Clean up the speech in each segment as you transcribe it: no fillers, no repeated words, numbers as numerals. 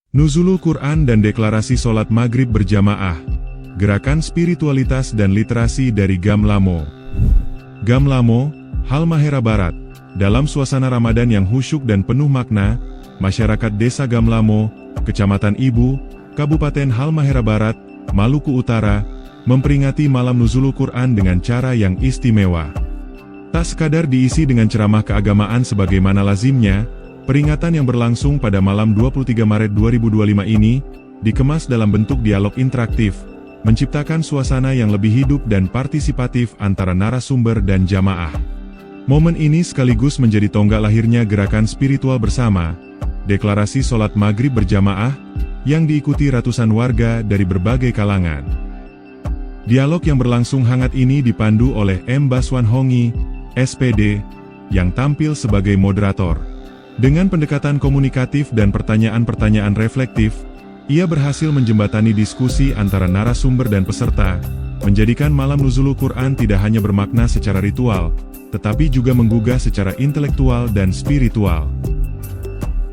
Nuzulul Quran dan deklarasi sholat maghrib berjamaah. Gerakan spiritualitas dan literasi dari Gamlamo. Gamlamo, Halmahera Barat. Dalam suasana Ramadan yang khusyuk dan penuh makna, masyarakat Desa Gamlamo, Kecamatan Ibu, Kabupaten Halmahera Barat, Maluku Utara, memperingati malam Nuzulul Quran dengan cara yang istimewa. Tak sekadar diisi dengan ceramah keagamaan sebagaimana lazimnya, peringatan yang berlangsung pada malam 23 Maret 2025 ini, dikemas dalam bentuk dialog interaktif, menciptakan suasana yang lebih hidup dan partisipatif antara narasumber dan jamaah. Momen ini sekaligus menjadi tonggak lahirnya gerakan spiritual bersama, deklarasi sholat maghrib berjamaah, yang diikuti ratusan warga dari berbagai kalangan. Dialog yang berlangsung hangat ini dipandu oleh M. Baswan Hongi, SPD, yang tampil sebagai moderator. Dengan pendekatan komunikatif dan pertanyaan-pertanyaan reflektif, ia berhasil menjembatani diskusi antara narasumber dan peserta, menjadikan malam Nuzulul Quran tidak hanya bermakna secara ritual, tetapi juga menggugah secara intelektual dan spiritual.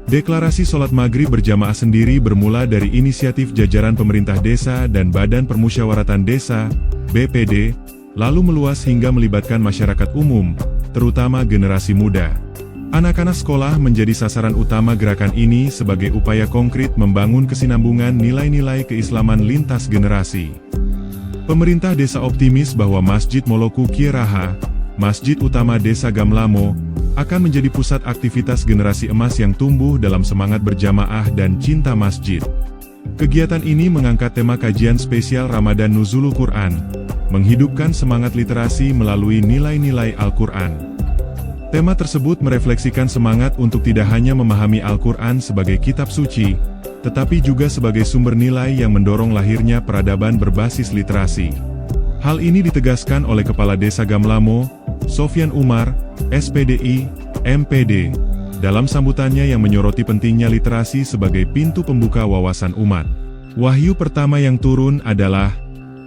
Deklarasi sholat maghrib berjamaah sendiri bermula dari inisiatif jajaran pemerintah desa dan Badan Permusyawaratan Desa, BPD, lalu meluas hingga melibatkan masyarakat umum, terutama generasi muda. Anak-anak sekolah menjadi sasaran utama gerakan ini sebagai upaya konkret membangun kesinambungan nilai-nilai keislaman lintas generasi. Pemerintah desa optimis bahwa Masjid Moloku Kieraha, Masjid Utama Desa Gamlamo, akan menjadi pusat aktivitas generasi emas yang tumbuh dalam semangat berjamaah dan cinta masjid. Kegiatan ini mengangkat tema kajian spesial Ramadan Nuzulul Quran, menghidupkan semangat literasi melalui nilai-nilai Al-Quran. Tema tersebut merefleksikan semangat untuk tidak hanya memahami Al-Quran sebagai kitab suci, tetapi juga sebagai sumber nilai yang mendorong lahirnya peradaban berbasis literasi. Hal ini ditegaskan oleh Kepala Desa Gamlamo, Sofyan Umar, SPDI, MPD, dalam sambutannya yang menyoroti pentingnya literasi sebagai pintu pembuka wawasan umat. Wahyu pertama yang turun adalah,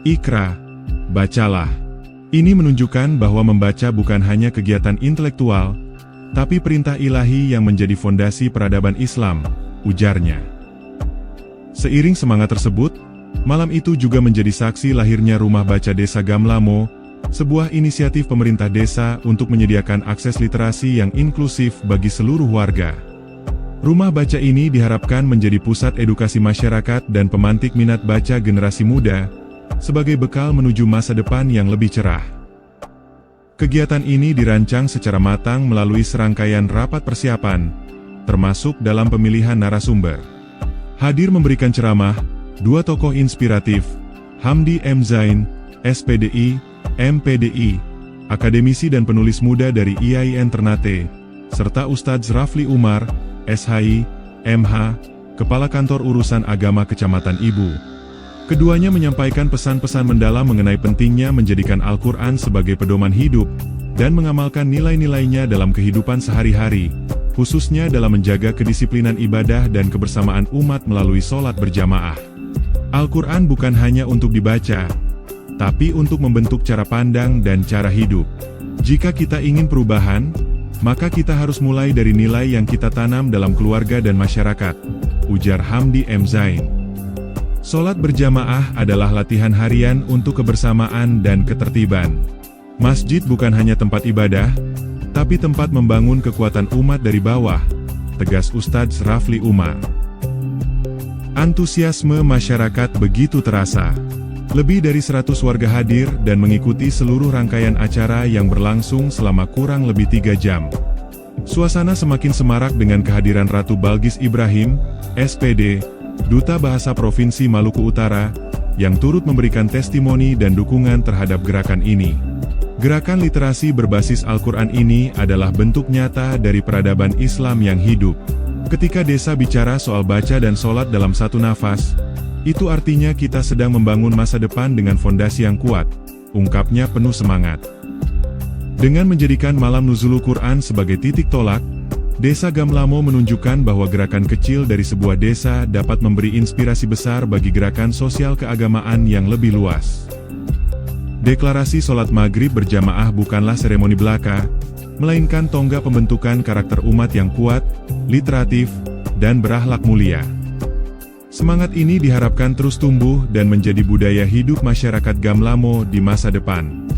Iqra, bacalah. Ini menunjukkan bahwa membaca bukan hanya kegiatan intelektual, tapi perintah ilahi yang menjadi fondasi peradaban Islam, ujarnya. Seiring semangat tersebut, malam itu juga menjadi saksi lahirnya Rumah Baca Desa Gamlamo, sebuah inisiatif pemerintah desa untuk menyediakan akses literasi yang inklusif bagi seluruh warga. Rumah baca ini diharapkan menjadi pusat edukasi masyarakat dan pemantik minat baca generasi muda, sebagai bekal menuju masa depan yang lebih cerah. Kegiatan ini dirancang secara matang melalui serangkaian rapat persiapan, termasuk dalam pemilihan narasumber. Hadir memberikan ceramah, dua tokoh inspiratif, Hamdi M. Zain, SPDI, MPDI, akademisi dan penulis muda dari IAIN Ternate, serta Ustadz Rafli Umar, SHI, MH, Kepala Kantor Urusan Agama Kecamatan Ibu. Keduanya menyampaikan pesan-pesan mendalam mengenai pentingnya menjadikan Al-Quran sebagai pedoman hidup, dan mengamalkan nilai-nilainya dalam kehidupan sehari-hari, khususnya dalam menjaga kedisiplinan ibadah dan kebersamaan umat melalui sholat berjamaah. Al-Quran bukan hanya untuk dibaca, tapi untuk membentuk cara pandang dan cara hidup. Jika kita ingin perubahan, maka kita harus mulai dari nilai yang kita tanam dalam keluarga dan masyarakat, ujar Hamdi M. Zain. Sholat berjamaah adalah latihan harian untuk kebersamaan dan ketertiban. Masjid bukan hanya tempat ibadah, tapi tempat membangun kekuatan umat dari bawah, tegas Ustadz Rafli Umar. Antusiasme masyarakat begitu terasa. Lebih dari 100 warga hadir dan mengikuti seluruh rangkaian acara yang berlangsung selama kurang lebih 3 jam. Suasana semakin semarak dengan kehadiran Ratu Balgis Ibrahim, SPD, Duta Bahasa Provinsi Maluku Utara, yang turut memberikan testimoni dan dukungan terhadap gerakan ini. Gerakan literasi berbasis Al-Quran ini adalah bentuk nyata dari peradaban Islam yang hidup. Ketika desa bicara soal baca dan sholat dalam satu nafas, itu artinya kita sedang membangun masa depan dengan fondasi yang kuat, ungkapnya penuh semangat. Dengan menjadikan malam Nuzulul Quran sebagai titik tolak, Desa Gamlamo menunjukkan bahwa gerakan kecil dari sebuah desa dapat memberi inspirasi besar bagi gerakan sosial keagamaan yang lebih luas. Deklarasi sholat maghrib berjamaah bukanlah seremoni belaka, melainkan tonggak pembentukan karakter umat yang kuat, literatif, dan berakhlak mulia. Semangat ini diharapkan terus tumbuh dan menjadi budaya hidup masyarakat Gamlamo di masa depan.